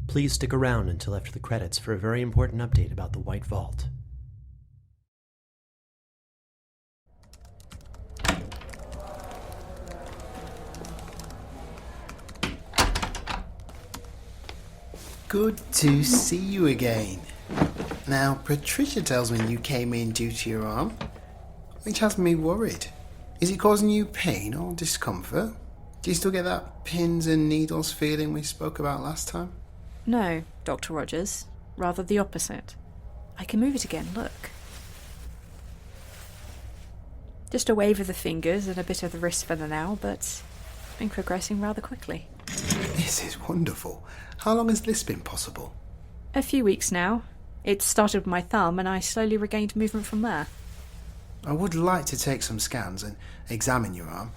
Please stick around until after the credits for a very important update about the White Vault. Good to see you again. Now, Patricia tells me you came in due to your arm, which has me worried. Is it causing you pain or discomfort? Do you still get that pins and needles feeling we spoke about last time? No, Dr. Rogers. Rather the opposite. I can move it again, look. Just a wave of the fingers and a bit of the wrist for the now, but been progressing rather quickly. This is wonderful. How long has this been possible? A few weeks now. It started with my thumb and I slowly regained movement from there. I would like to take some scans and examine your arm.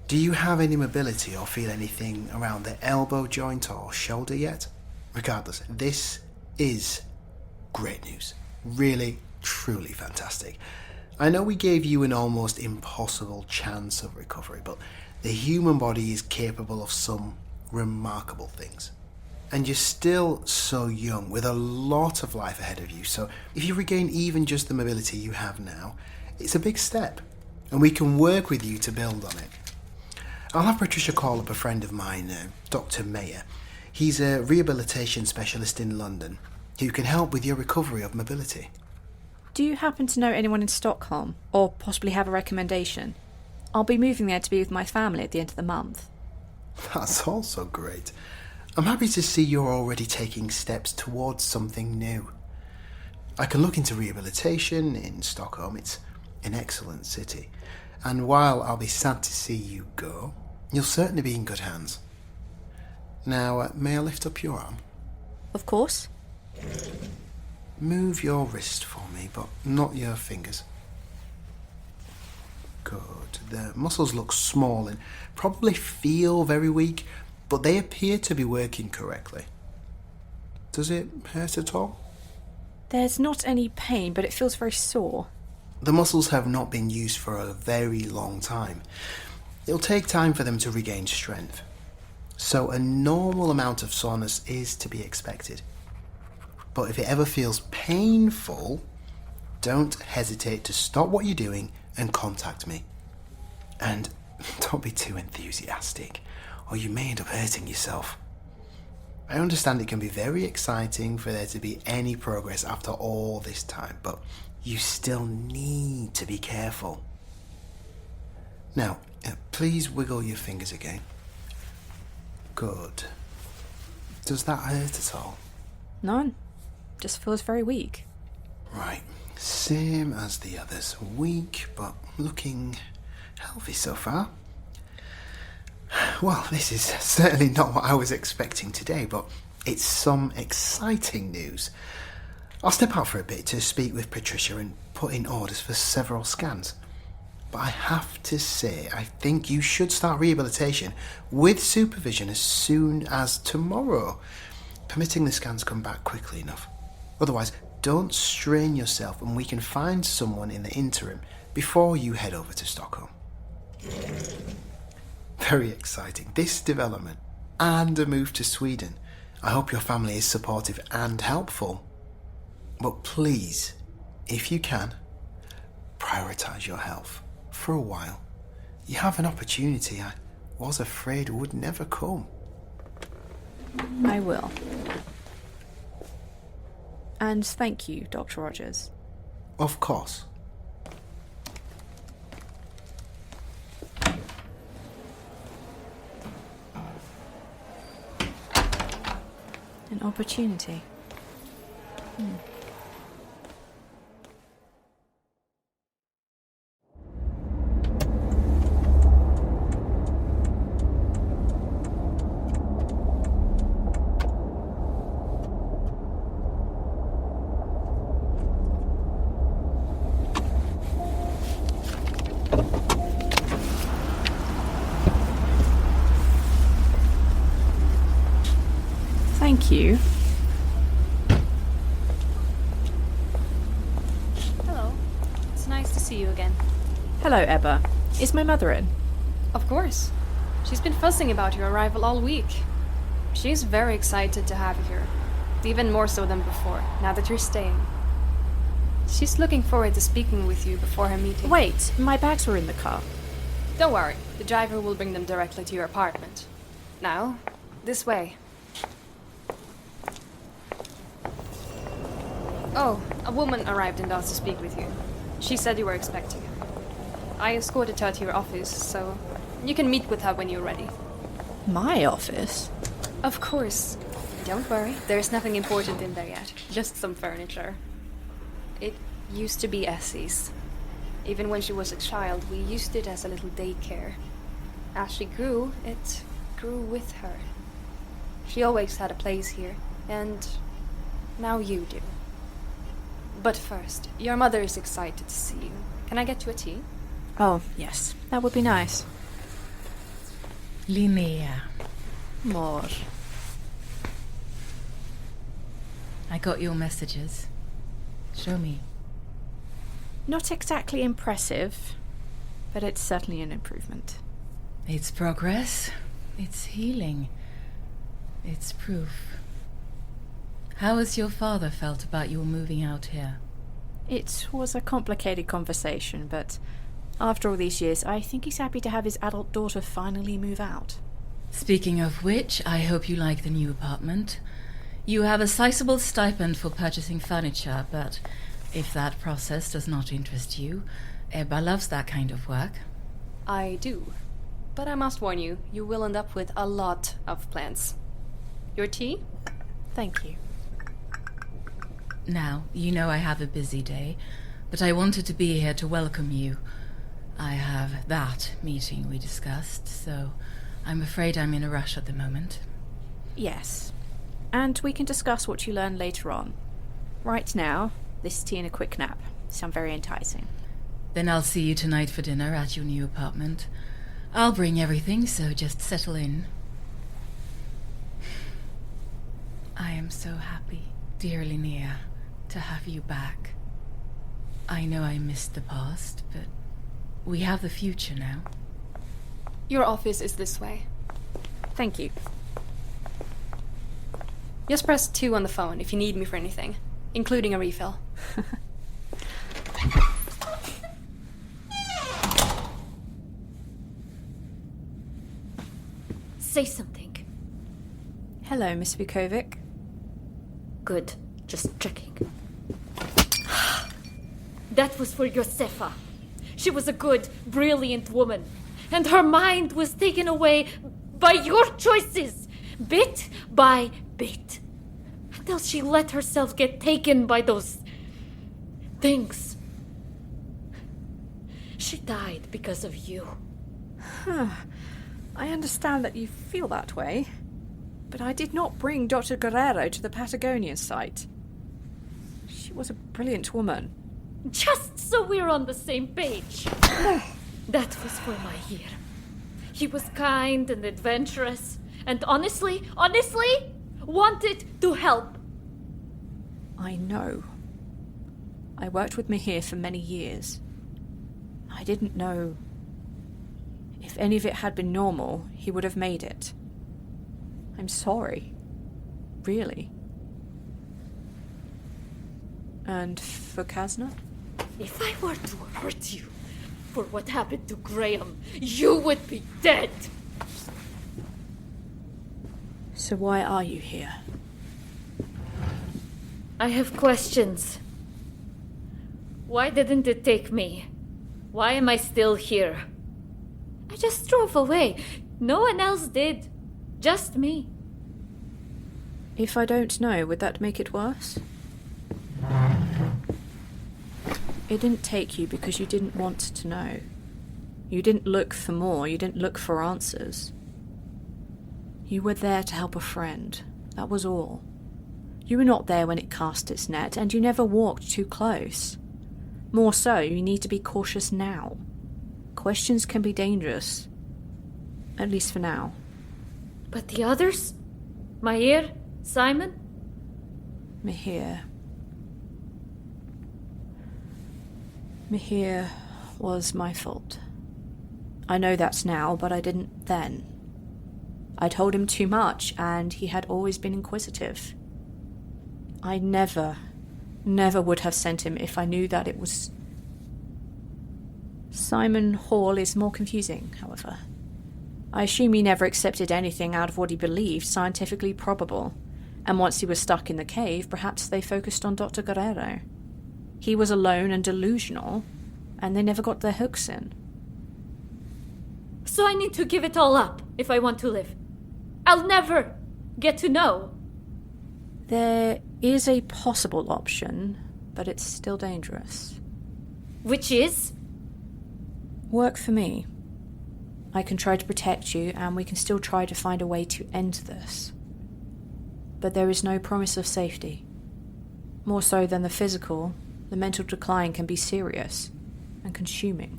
Do you have any mobility or feel anything around the elbow joint or shoulder yet? Regardless, this is great news. Really, truly fantastic. I know we gave you an almost impossible chance of recovery, but the human body is capable of some remarkable things. And you're still so young, with a lot of life ahead of you, so if you regain even just the mobility you have now, it's a big step, and we can work with you to build on it. I'll have Patricia call up a friend of mine, Dr. Mayer. He's a rehabilitation specialist in London who can help with your recovery of mobility. Do you happen to know anyone in Stockholm, or possibly have a recommendation? I'll be moving there to be with my family at the end of the month. That's also great. I'm happy to see you're already taking steps towards something new. I can look into rehabilitation in Stockholm. It's an excellent city. And while I'll be sad to see you go, you'll certainly be in good hands. Now, may I lift up your arm? Of course. Move your wrist for me, but not your fingers. Good. The muscles look small and probably feel very weak, but they appear to be working correctly. Does it hurt at all? There's not any pain, but it feels very sore. The muscles have not been used for a very long time. It'll take time for them to regain strength. So a normal amount of soreness is to be expected. But if it ever feels painful, don't hesitate to stop what you're doing and contact me. And don't be too enthusiastic, or you may end up hurting yourself. I understand it can be very exciting for there to be any progress after all this time, but you still need to be careful. Now, please wiggle your fingers again. Good. Does that hurt at all? None. Just feels very weak. Right. Same as the others. Weak, but looking healthy so far. Well, this is certainly not what I was expecting today, but it's some exciting news. I'll step out for a bit to speak with Patricia and put in orders for several scans. But I have to say, I think you should start rehabilitation with supervision as soon as tomorrow, permitting the scans come back quickly enough. Otherwise, don't strain yourself and we can find someone in the interim before you head over to Stockholm. Very exciting, this development, and a move to Sweden. I hope your family is supportive and helpful. But please, if you can, prioritise your health for a while. You have an opportunity I was afraid would never come. I will. And thank you, Dr. Rogers. Of course. An opportunity. Thank you. Hello. It's nice to see you again. Hello, Ebba. Is my mother in? Of course. She's been fussing about your arrival all week. She's very excited to have you here. Even more so than before, now that you're staying. She's looking forward to speaking with you before her meeting. Wait, my bags were in the car. Don't worry, the driver will bring them directly to your apartment. Now, this way. Oh, a woman arrived and asked to speak with you. She said you were expecting her. I escorted her to your office, so you can meet with her when you're ready. My office? Of course. Don't worry, there's nothing important in there yet. Just some furniture. It used to be Essie's. Even when she was a child, we used it as a little daycare. As she grew, it grew with her. She always had a place here, and now you do. But first, your mother is excited to see you. Can I get you a tea? Oh, yes. That would be nice. Linnea, More. I got your messages. Show me. Not exactly impressive, but it's certainly an improvement. It's progress. It's healing. It's proof. How has your father felt about your moving out here? It was a complicated conversation, but after all these years, I think he's happy to have his adult daughter finally move out. Speaking of which, I hope you like the new apartment. You have a sizable stipend for purchasing furniture, but if that process does not interest you, Ebba loves that kind of work. I do. But I must warn you, you will end up with a lot of plans. Your tea? Thank you. Now, you know I have a busy day, but I wanted to be here to welcome you. I have that meeting we discussed, so I'm afraid I'm in a rush at the moment. Yes. And we can discuss what you learn later on. Right now, this tea and a quick nap sound very enticing. Then I'll see you tonight for dinner at your new apartment. I'll bring everything, so just settle in. I am so happy, dear Linnea, to have you back. I know I missed the past, but we have the future now. Your office is this way. Thank you. Just press 2 on the phone if you need me for anything, including a refill. Say something. Hello, Miss Vuković. Good. Just checking. That was for Josefa. She was a good, brilliant woman. And her mind was taken away by your choices, bit by bit. Until she let herself get taken by those things. She died because of you. I understand that you feel that way, but I did not bring Dr. Guerrero to the Patagonian site. She was a brilliant woman. Just so we're on the same page. That was for my year. He was kind and adventurous, and honestly, wanted to help. I know. I worked with Mihir for many years. I didn't know. If any of it had been normal, he would have made it. I'm sorry. Really. And for Casner? If I were to hurt you for what happened to Graham, you would be dead. So why are you here? I have questions. Why didn't it take me? Why am I still here? I just drove away. No one else did. Just me. If I don't know, would that make it worse? It didn't take you because you didn't want to know. You didn't look for more, you didn't look for answers. You were there to help a friend, that was all. You were not there when it cast its net, and you never walked too close. More so, you need to be cautious now. Questions can be dangerous. At least for now. But the others? Maier? Simon? Mihir. Mihir was my fault. I know that's now, but I didn't then. I told him too much, and he had always been inquisitive. I never would have sent him if I knew that it was... Simon Hall is more confusing, however. I assume he never accepted anything out of what he believed scientifically probable, and once he was stuck in the cave, perhaps they focused on Dr. Guerrero. He was alone and delusional, and they never got their hooks in. So I need to give it all up if I want to live. I'll never get to know. There is a possible option, but it's still dangerous. Which is? Work for me. I can try to protect you, and we can still try to find a way to end this. But there is no promise of safety. More so than the physical, the mental decline can be serious and consuming.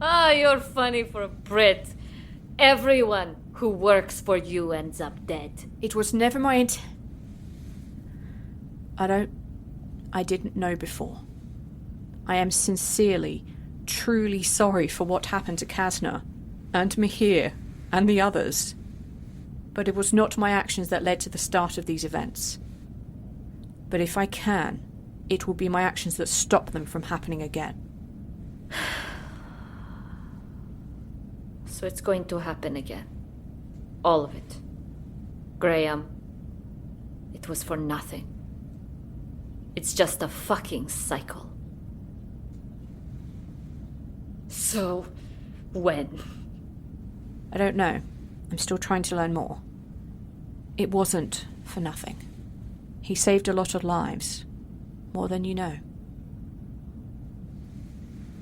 Ah, you're funny for a Brit. Everyone who works for you ends up dead. It was never my I didn't know before. I am sincerely, truly sorry for what happened to Casner, and Mihir, and the others. But it was not my actions that led to the start of these events. But if I can, it will be my actions that stop them from happening again. So it's going to happen again. All of it. Graham, it was for nothing. It's just a fucking cycle. So, when? I don't know. I'm still trying to learn more. It wasn't for nothing. He saved a lot of lives. More than you know.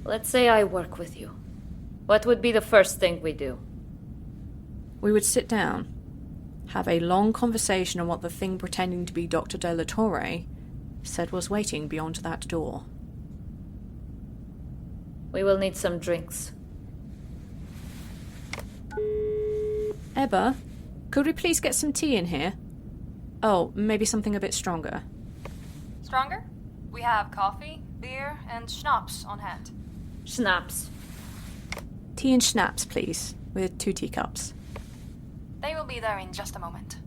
Let's say I work with you. What would be the first thing we do? We would sit down, have a long conversation on what the thing pretending to be Dr. De La Torre said was waiting beyond that door. We will need some drinks. Ebba, could we please get some tea in here? Oh, maybe something a bit stronger. Stronger? We have coffee, beer, and schnapps on hand. Schnapps. Tea and schnapps, please, with 2 teacups. They will be there in just a moment.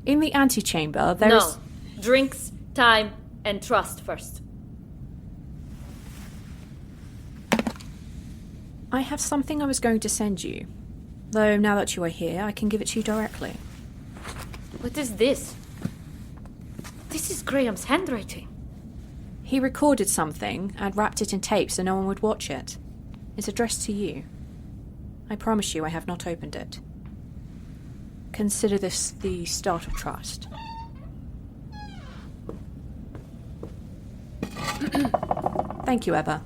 In the antechamber, there is... No. Drinks, time, and trust first. I have something I was going to send you. Though now that you are here, I can give it to you directly. What is this? This is Graham's handwriting. He recorded something and wrapped it in tape so no one would watch it. It's addressed to you. I promise you I have not opened it. Consider this the start of trust. Thank you, Ebba.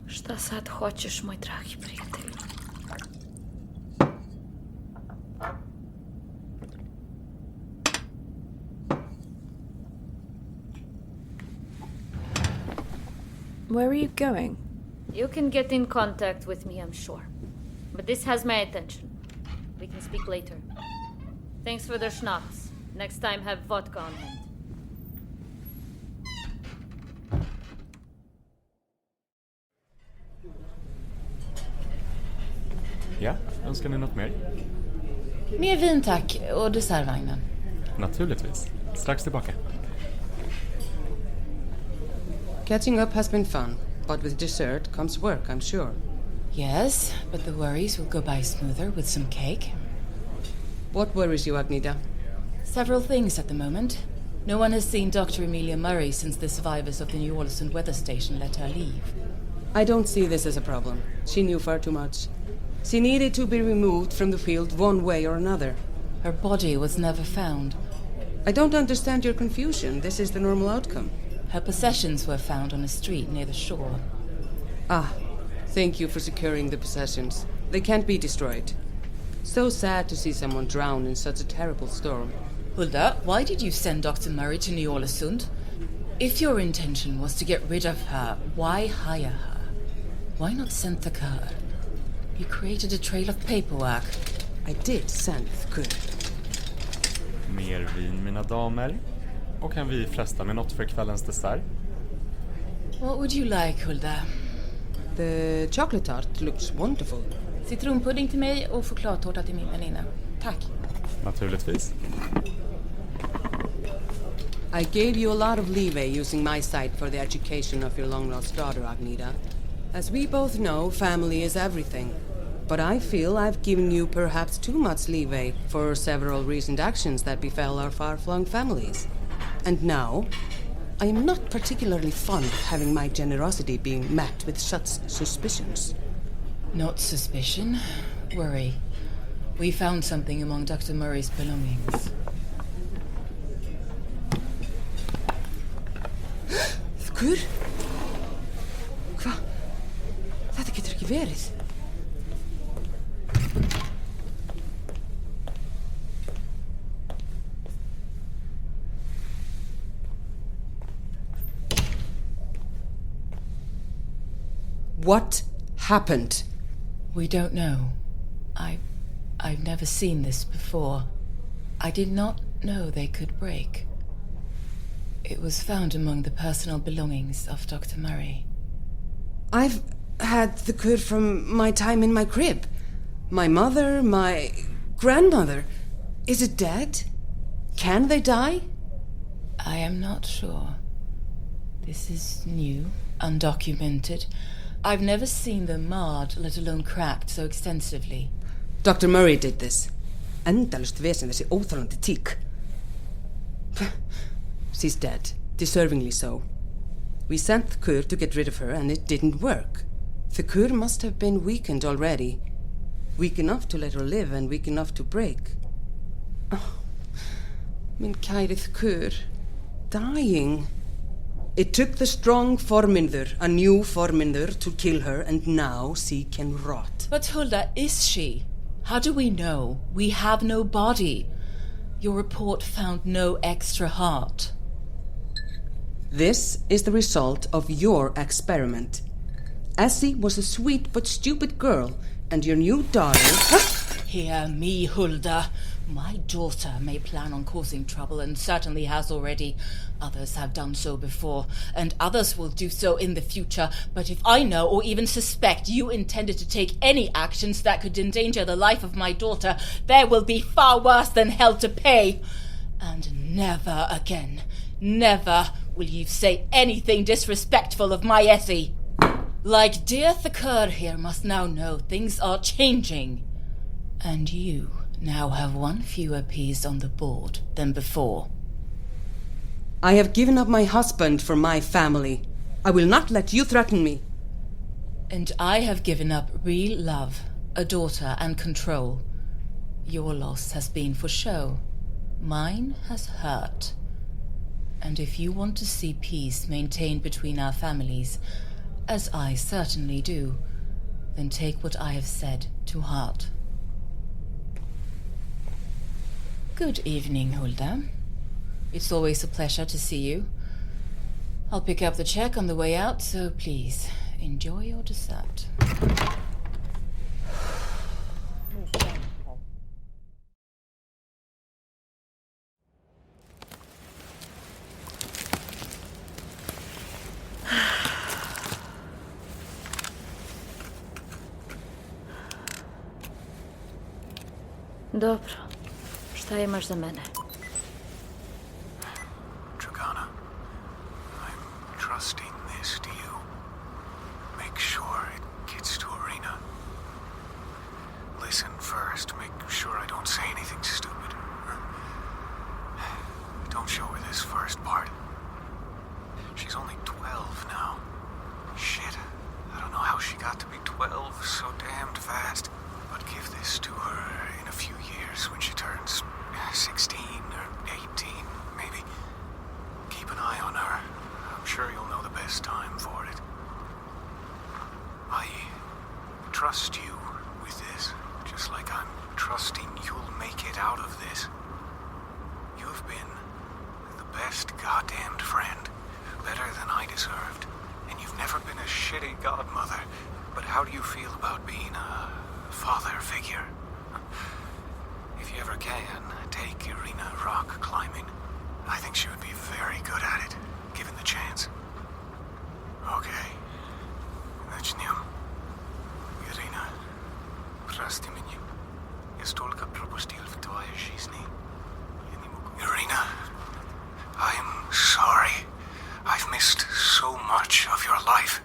Šta sad hoćeš, moj dragi prijatelj? Where are you going? You can get in contact with me, I'm sure. But this has my attention. We can speak later. Thanks for the schnapps. Next time have vodka on hand. Ja, önskar ni något mer? Mer vin tack, och dessertvagnen. Naturligtvis. Strax tillbaka. Catching up has been fun, but with dessert comes work, I'm sure. Yes, but the worries will go by smoother with some cake. What worries you, Agneta? Several things at the moment. No one has seen Dr. Emilia Murray since the survivors of the New Orleans weather station let her leave. I don't see this as a problem. She knew far too much. She needed to be removed from the field one way or another. Her body was never found. I don't understand your confusion. This is the normal outcome. Her possessions were found on a street near the shore. Ah, thank you for securing the possessions. They can't be destroyed. So sad to see someone drown in such a terrible storm. Hulda, why did you send Dr. Murray to New Orleans? If your intention was to get rid of her, why hire her? Why not send the car? You created a trail of paperwork. I did send good. Mer vin, mina damer. Och kan vi fresta med något för kvällens dessert? What would you like, Hulda? The chocolate tart looks wonderful. Citronpudding till mig och chokladtårta till min väninna. Tack. Naturligtvis. I gave you a lot of leeway using my site for the education of your long-lost daughter, Agneta. As we both know, family is everything. But I feel I've given you perhaps too much leeway for several recent actions that befell our far-flung families. And now, I am not particularly fond of having my generosity being met with such suspicions. Not suspicion. Worry. We found something among Dr. Murray's belongings. Hva? Þetta getur ekki verið. What happened? We don't know. I've never seen this before. I did not know they could break. It was found among the personal belongings of Dr. Murray. I've had the cure from my time in my crib. My mother, my grandmother. Is it dead? Can they die? I am not sure. This is new, undocumented. I've never seen them marred, let alone cracked so extensively. Dr. Murray did this. Endalust vesen þessi óþolandi tík. She's dead, deservingly so. We sent the cure to get rid of her and it didn't work. The cure must have been weakened already. Weak enough to let her live and weak enough to break. Oh, min kæri cure. Dying. It took the strong Forminður, a new Forminður, to kill her, and now she can rot. But Hulda, is she? How do we know? We have no body. Your report found no extra heart. This is the result of your experiment. Essie was a sweet but stupid girl, and your new daughter... Hear me, Hulda. My daughter may plan on causing trouble and certainly has already. Others have done so before, and others will do so in the future. But if I know or even suspect you intended to take any actions that could endanger the life of my daughter, there will be far worse than hell to pay. And never again, never will you say anything disrespectful of my Essie. Like dear Thakur here must now know things are changing. And you now have one fewer piece on the board than before. I have given up my husband for my family. I will not let you threaten me. And I have given up real love, a daughter, and control. Your loss has been for show. Mine has hurt. And if you want to see peace maintained between our families, as I certainly do, then take what I have said to heart. Good evening, Hulda. It's always a pleasure to see you. I'll pick up the check on the way out, so please, enjoy your dessert. Dobro. Šta imaš za mene? Dragana, I'm trusting this to you. Make sure it gets to Arena. Listen first, make sure I don't say anything stupid. Don't show her this first part. She's only 12 now. Shit, I don't know how she got to be 12 so damned fast. But give this to her in a few years when she turns 16 or 18, maybe. Keep an eye on her. I'm sure you'll know the best time for it. I trust you with this, just like I'm trusting you'll make it out of this. You've been the best goddamned friend, better than I deserved, and you've never been a shitty godmother. But how do you feel about being a father figure. If you ever can, take Irina rock climbing. I think she would be very good at it, given the chance. Okay. Начнем. Ирина, прости меня. Я столько пропустил в твоей жизни. Irina, I'm sorry. I've missed so much of your life.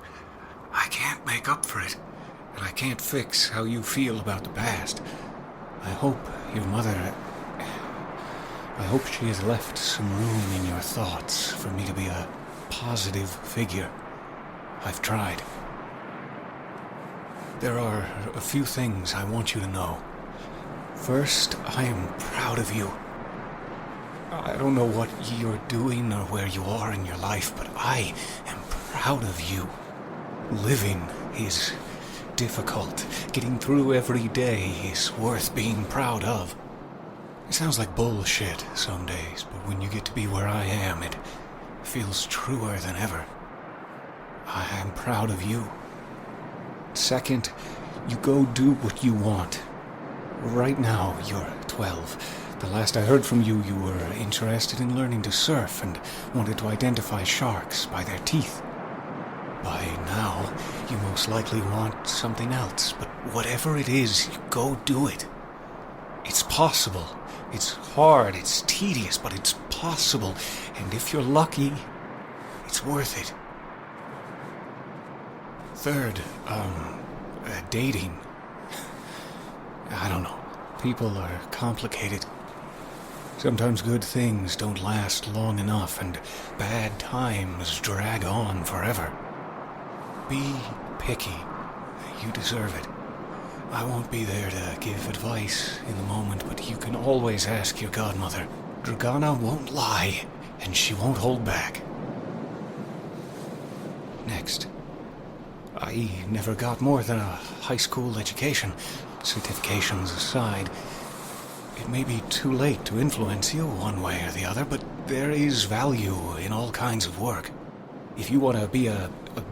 I can't make up for it, and I can't fix how you feel about the past. I hope your mother... I hope she has left some room in your thoughts for me to be a positive figure. I've tried. There are a few things I want you to know. First, I am proud of you. I don't know what you're doing or where you are in your life, but I am proud of you. Living is difficult. Getting through every day is worth being proud of. It sounds like bullshit some days, but when you get to be where I am, it feels truer than ever. I am proud of you. Second, you go do what you want. Right now, you're 12. The last I heard from you, you were interested in learning to surf and wanted to identify sharks by their teeth. By now, you most likely want something else, but whatever it is, go do it. It's possible. It's hard, it's tedious, but it's possible. And if you're lucky, it's worth it. Third, dating. I don't know. People are complicated. Sometimes good things don't last long enough, and bad times drag on forever. Be picky. You deserve it. I won't be there to give advice in the moment, but you can always ask your godmother. Dragana won't lie, and she won't hold back. Next. I never got more than a high school education, certifications aside. It may be too late to influence you one way or the other, but there is value in all kinds of work. If you want to be a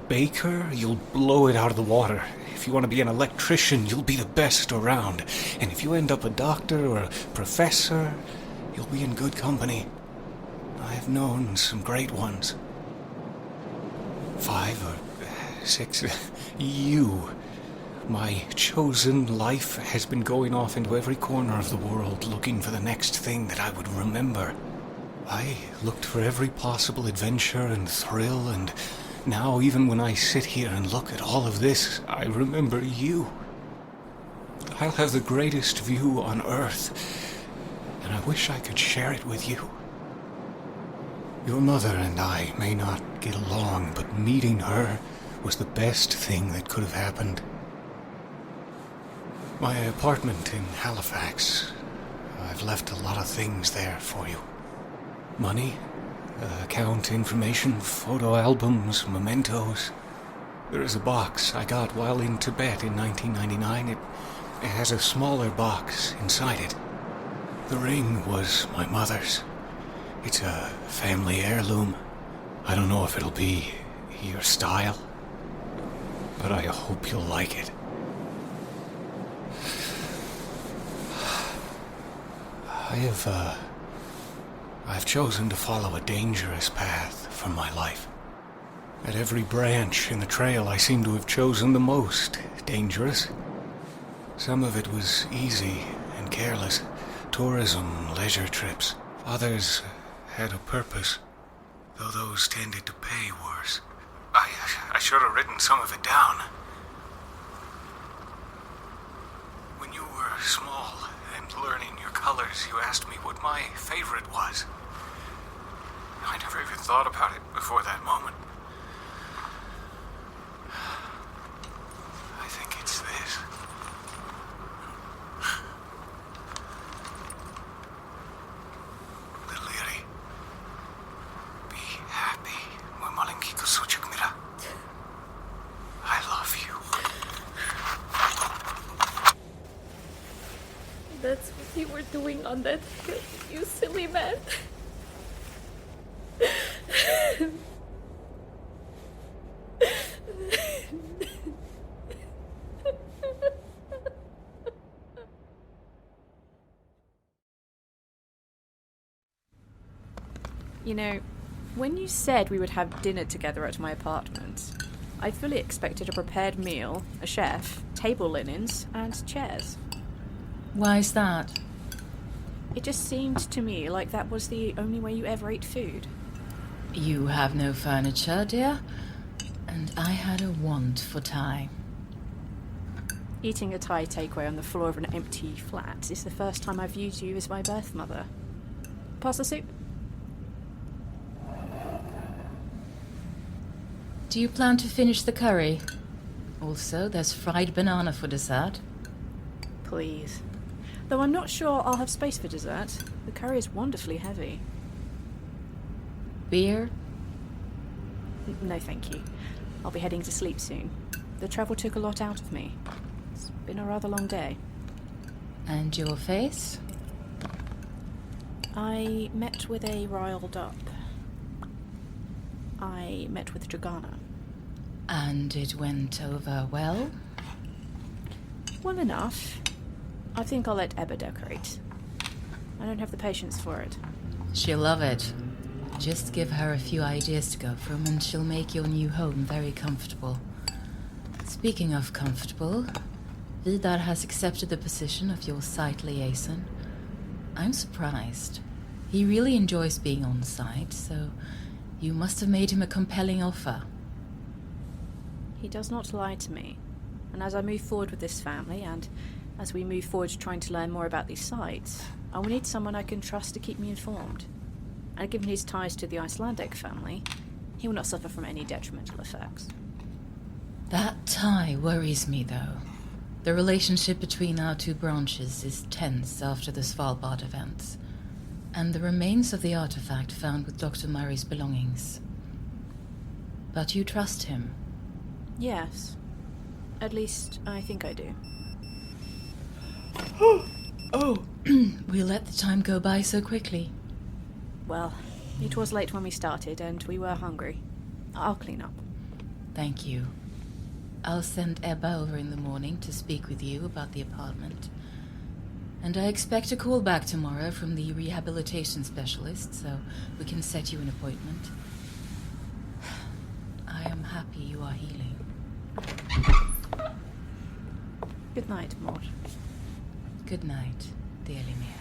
baker, you'll blow it out of the water. If you want to be an electrician, you'll be the best around. And if you end up a doctor or a professor, you'll be in good company. I've known some great ones. 5 or 6, you. My chosen life has been going off into every corner of the world looking for the next thing that I would remember. I looked for every possible adventure and thrill, and now even when I sit here and look at all of this, I remember you. I'll have the greatest view on Earth, and I wish I could share it with you. Your mother and I may not get along, but meeting her was the best thing that could have happened. My apartment in Halifax. I've left a lot of things there for you. Money, account information, photo albums, mementos. There is a box I got while in Tibet in 1999. It has a smaller box inside it. The ring was my mother's. It's a family heirloom. I don't know if it'll be your style, but I hope you'll like it. I've chosen to follow a dangerous path for my life. At every branch in the trail, I seem to have chosen the most dangerous. Some of it was easy and careless. Tourism, leisure trips. Others had a purpose, though those tended to pay worse. I should have written some of it down. When you were small and learning your colors, you asked me what my favorite was. I never even thought about it before that moment. I think it's this. Little Iri, be happy. Mój maleńki kosyczek mira. I love you. That's what you were doing on that hill, you silly man. You know, when you said we would have dinner together at my apartment, I fully expected a prepared meal, a chef, table linens, and chairs. Why is that? It just seemed to me like that was the only way you ever ate food. You have no furniture, dear? And I had a want for Thai. Eating a Thai takeaway on the floor of an empty flat is the first time I've viewed you as my birth mother. Pass the soup? Do you plan to finish the curry? Also, there's fried banana for dessert. Please. Though I'm not sure I'll have space for dessert. The curry is wonderfully heavy. Beer? No, thank you. I'll be heading to sleep soon. The travel took a lot out of me. It's been a rather long day. And your face? I met with a riled up. I met with Dragana. And it went over well? Well enough. I think I'll let Ebba decorate. I don't have the patience for it. She'll love it. Just give her a few ideas to go from and she'll make your new home very comfortable. Speaking of comfortable, Vidar has accepted the position of your site liaison. I'm surprised. He really enjoys being on site, so you must have made him a compelling offer. He does not lie to me. And as I move forward with this family, and as we move forward trying to learn more about these sites, I will need someone I can trust to keep me informed. And given his ties to the Icelandic family, he will not suffer from any detrimental effects. That tie worries me, though. The relationship between our two branches is tense after the Svalbard events, and the remains of the artifact found with Dr. Murray's belongings. But you trust him? Yes. At least, I think I do. Oh! We let the time go by so quickly. Well, it was late when we started, and we were hungry. I'll clean up. Thank you. I'll send Ebba over in the morning to speak with you about the apartment. And I expect a call back tomorrow from the rehabilitation specialist, so we can set you an appointment. I am happy you are healing. Good night, Maud. Good night, dear Linnea.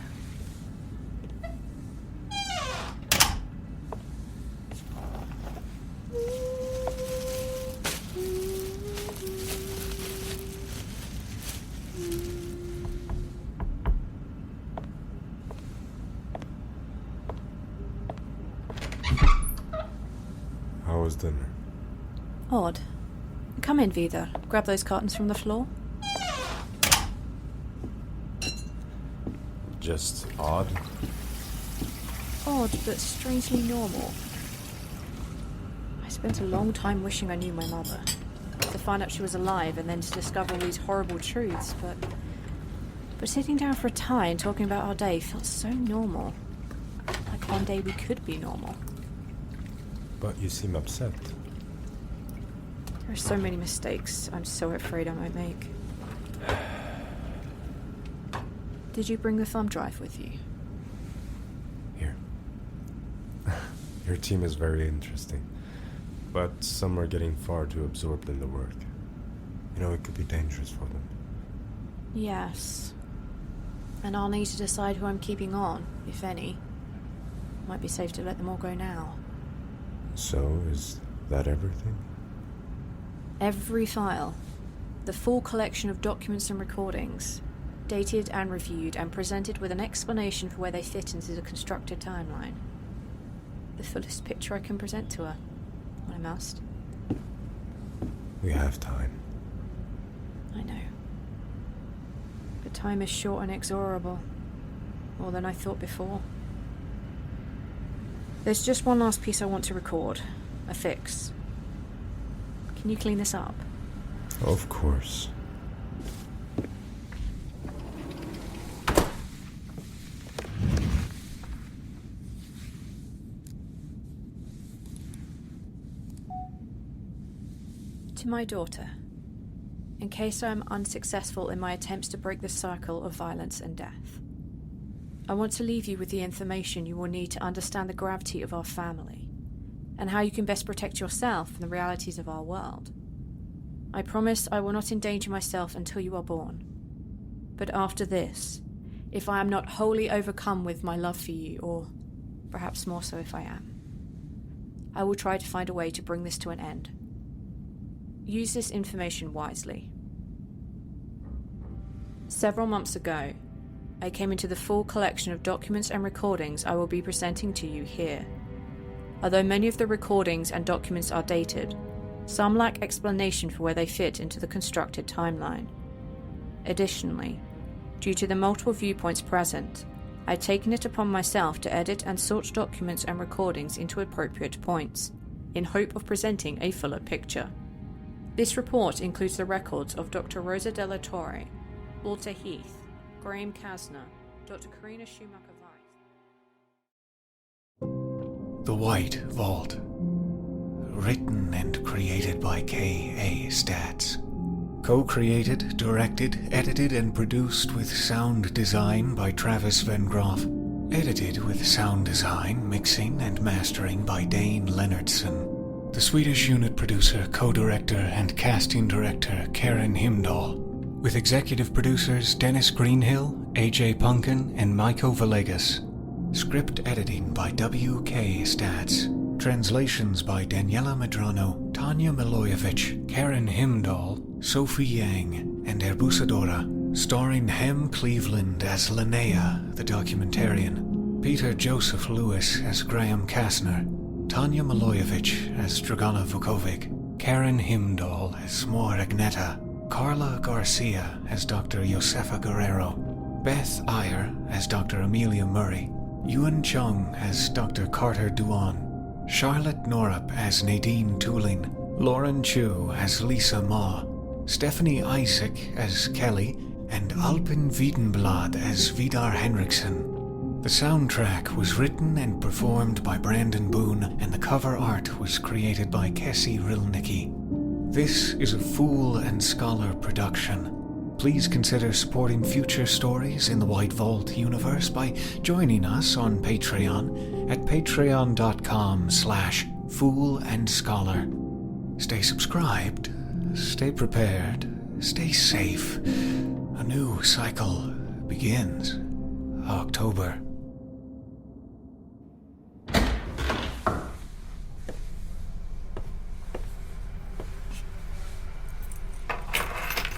How was dinner? Odd. Come in, Vidar. Grab those cartons from the floor. Just odd? Odd, but strangely normal. I spent a long time wishing I knew my mother. To find out she was alive and then to discover all these horrible truths, but sitting down for a tie and talking about our day felt so normal. Like one day we could be normal. But you seem upset. There are so many mistakes I'm so afraid I might make. Did you bring the thumb drive with you? Here. Your team is very interesting. But some are getting far too absorbed in the work. You know, it could be dangerous for them. Yes. And I'll need to decide who I'm keeping on, if any. Might be safe to let them all go now. So, is that everything? Every file. The full collection of documents and recordings. Dated and reviewed and presented with an explanation for where they fit into the constructed timeline. The fullest picture I can present to her. I must. We have time. I know. But time is short and inexorable. More than I thought before. There's just one last piece I want to record. A fix. Can you clean this up? Of course. To my daughter, in case I am unsuccessful in my attempts to break the cycle of violence and death. I want to leave you with the information you will need to understand the gravity of our family, and how you can best protect yourself from the realities of our world. I promise I will not endanger myself until you are born. But after this, if I am not wholly overcome with my love for you, or perhaps more so if I am, I will try to find a way to bring this to an end. Use this information wisely. Several months ago, I came into the full collection of documents and recordings I will be presenting to you here. Although many of the recordings and documents are dated, some lack explanation for where they fit into the constructed timeline. Additionally, due to the multiple viewpoints present, I've taken it upon myself to edit and sort documents and recordings into appropriate points, in hope of presenting a fuller picture. This report includes the records of Dr. Rosa Della Torre, Walter Heath, Graham Casner, Dr. Karina Schumacher-Weiss. The White Vault. Written and created by K.A. Statz. Co-created, directed, edited, and produced with sound design by Travis Vengroff. Edited with sound design, mixing, and mastering by Dayn Leonardson. The Swedish unit producer, co-director, and casting director Karin Heimdahl. With executive producers Dennis Greenhill, A.J. Punkin, and Maico Villegas. Script editing by W.K. Statz. Translations by Daniela Medrano, Tanja Milojevic, Karin Heimdahl, Sophie Yang, and Erebusodora. Starring Hem Cleveland as Linnea, the documentarian. Peter Joseph Lewis as Graham Casner. Tanja Milojevic as Dragana Vuković. Karin Heimdahl as Mor Agneta. Carla Garcia as Dr. Josefa Guerrero. Beth Iyer as Dr. Amelia Murray. Yuan Chung as Dr. Carter Duan. Charlotte Norup as Nadine Tooling. Lauren Chu as Lisa Ma. Stephanie Isaac as Kelly. And Albin Weidenbladh as Vidar Henriksson. The soundtrack was written and performed by Brandon Boone, and the cover art was created by Kessie Rilnicki. This is a Fool and Scholar production. Please consider supporting future stories in the White Vault universe by joining us on Patreon at patreon.com/foolandscholar. Stay subscribed, stay prepared, stay safe. A new cycle begins. October.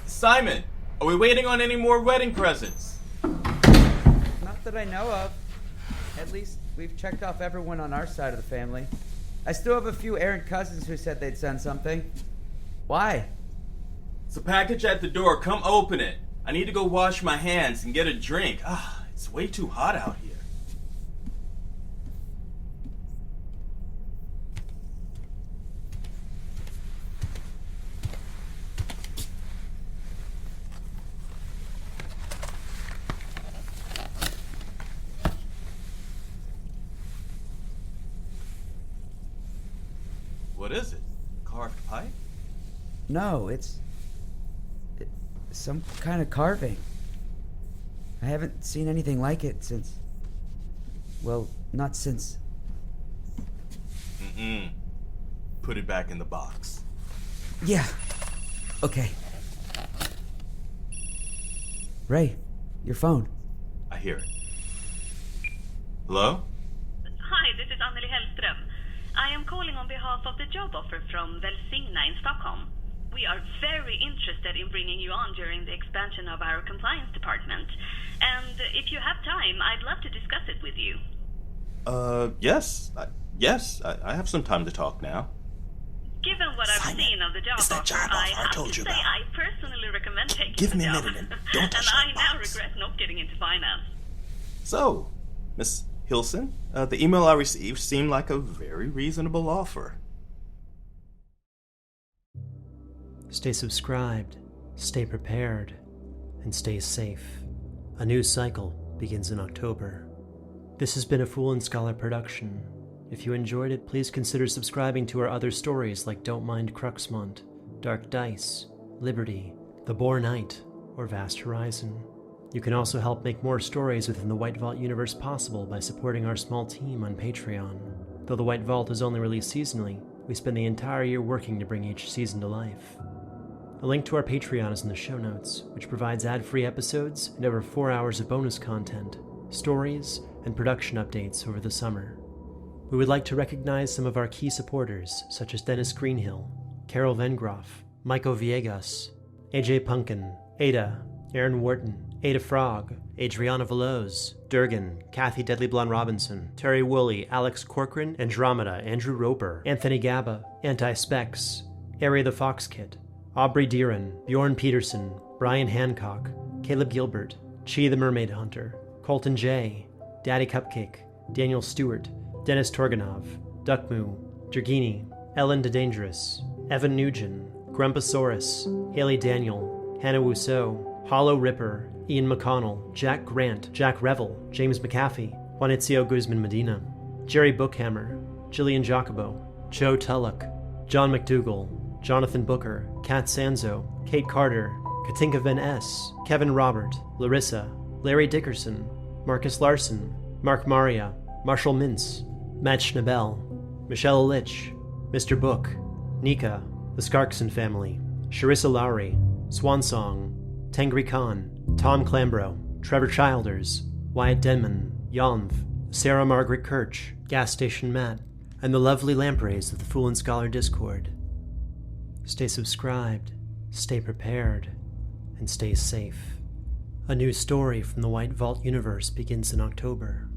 Simon, are we waiting on any more wedding presents? Not that I know of. At least we've checked off everyone on our side of the family. I still have a few errant cousins who said they'd send something. Why? It's a package at the door. Come open it. I need to go wash my hands and get a drink. It's way too hot out here. What is it? Carved pipe? No, it's some kind of carving. I haven't seen anything like it since... Well, not since... Put it back in the box. Yeah. Okay. Ray, your phone. I hear it. Hello? Hi, this is Anneli Hellström. I am calling on behalf of the job offer from Velsigna in Stockholm. We are very interested in bringing you on during the expansion of our compliance department. And if you have time, I'd love to discuss it with you. Yes. I have some time to talk now. Given what I've seen of the job offer, I have to say I personally recommend taking the job. Give me a minute and don't touch that And I now regret not getting into finance. So, Miss Hilson, the email I received seemed like a very reasonable offer. Stay subscribed, stay prepared, and stay safe. A new cycle begins in October. This has been a Fool and Scholar production. If you enjoyed it, please consider subscribing to our other stories like Don't Mind Cruxmont, Dark Dice, Liberty, The Boar Knight, or Vast Horizon. You can also help make more stories within the White Vault universe possible by supporting our small team on Patreon. Though the White Vault is only released seasonally, we spend the entire year working to bring each season to life. A link to our Patreon is in the show notes, which provides ad-free episodes and over 4 hours of bonus content, stories, and production updates over the summer. We would like to recognize some of our key supporters, such as Dennis Greenhill, Carol Vengroff, Maico Villegas, AJ Punkin, Ada, Aaron Wharton, Ada Frog, Adriana Veloz, Durgan, Kathy Deadly Blonde Robinson, Terry Woolley, Alex Corcoran, Andromeda, Andrew Roper, Anthony Gaba, Anti-Specs, Ari the Fox Kid, Aubrey Deeren, Bjorn Peterson, Brian Hancock, Caleb Gilbert, Chi the Mermaid Hunter, Colton J, Daddy Cupcake, Daniel Stewart, Dennis Torganov, Duckmoo, Jergini, Ellen DeDangerous, Evan Nugent, Grumpasaurus, Haley Daniel, Hannah Wusso, Hollow Ripper, Ian McConnell, Jack Grant, Jack Revel, James McAfee, Juanitzio Guzman Medina, Jerry Bookhammer, Jillian Jacobo, Joe Tullock, John McDougall, Jonathan Booker, Kat Sanzo, Kate Carter, Katinka Van S., Kevin Robert, Larissa, Larry Dickerson, Marcus Larson, Mark Maria, Marshall Mintz, Matt Schnabel, Michelle Litch, Mr. Book, Nika, the Skarkson Family, Sharissa Lowry, Swansong, Tengri Khan, Tom Clambro, Trevor Childers, Wyatt Denman, Yonv, Sarah Margaret Kirch, Gas Station Matt, and the lovely lampreys of the Fool and Scholar Discord. Stay subscribed, stay prepared, and stay safe. A new story from the White Vault universe begins in October.